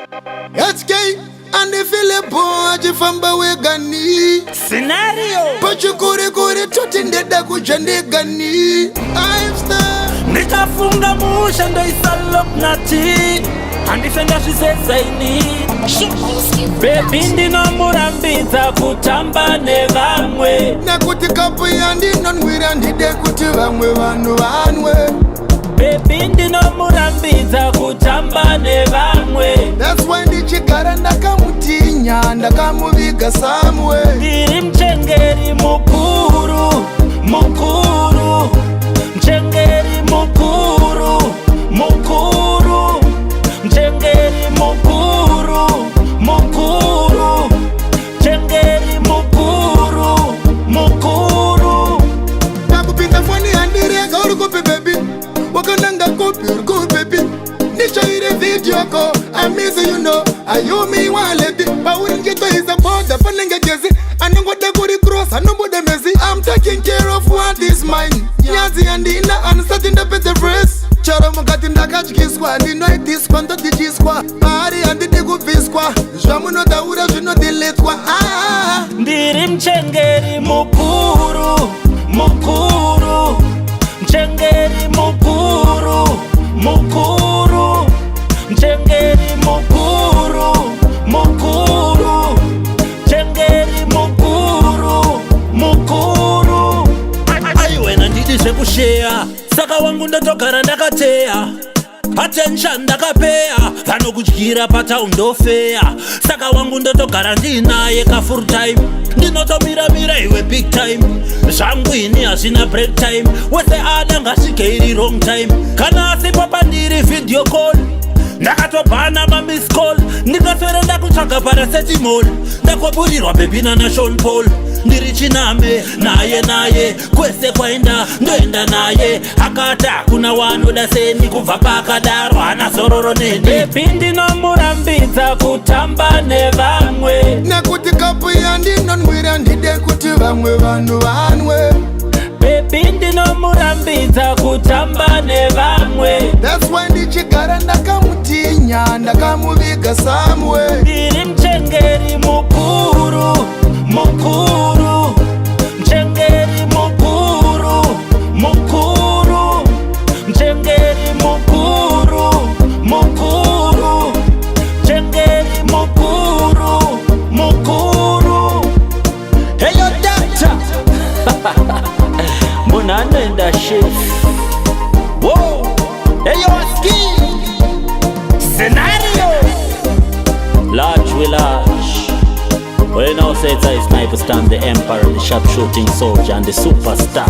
HK and the Philippo Jifamba Wegani Scenario Pachukuri Kuri Tutindeda Kujande Gani I'm star Nitafunga musha ndo isalop nati Andifenda she says I need Baby ndino murambidza kutamba nevamwe Nakuti kapu yandi nonwira ndide kuti vamwe vanu vanwe Baby ndino murambidza kutamba nevamwe That's why ndichigara ndakamutinya ndakamuviga samwe Ndiri muchengeri mukuru mukuru Muchengeri mukuru mukuru Muchengeri mukuru mukuru Muchengeri mukuru mukuru Nakupinda foni handirega urukupi baby Wakananga kopi urukupi baby Nishaire video ko I miss you know Ayumi waleti Bawuri ngito isa boda Panenge gezi Anongo de kuri cross Anombo de mezi I'm taking care of what is mine Nyazi andina Anusati nda pete fresh Charo mkati ndakachikiswa Ndino itiskwa ndo dijiswa Ari andi digufiskwa Jamu no daura jino diletwa Ndiri muchengeri mukuru mukuru Muchengeri mukuru mukuru Muchengeri mukuru mukuru Muchengeri mukuru mukuru Aiwena ndidi zvekushea Saka wangu ndotogara ndakateya Attention ndakapeya Vanokudyira patown ndofeya Saka wangu ndotogara ndinaye ka full time Ndinotomira iwe big time Zvangu ini hazvina break time Wese ada ngasvike iri wrong time Kana asipo pandiri video call Ndakatobhana ma miss call Ndikaswera ndakutsvaga paracetamol Ndakoburirwa bebina na Sean Paul Ndiri chiname naye Kwese kwaenda ndoenda naye Akati hakuna wanoda seni Kubva pakadaro hana zororo neni Baby ndinomurambidza kutamba nevamwe Nakuti kapu yandi nonwira ndide kuti vamwe vanu vanwe Baby ndinomurambidza kutamba nevamwe That's why ndichigara ndakamutinya ndakamuviga samwe Ndiri muchengeri mukuru mukuru Muchengeri mukuru mukuru Muchengeri mukuru mukuru Muchengeri mukuru mukuru Hey yo doctor Muna anoenda chef Whoa Hey yo ski Scenario Large with large Well, you know, say it's Sniper Stam, the emperor, the sharpshooting soldier, and the superstar.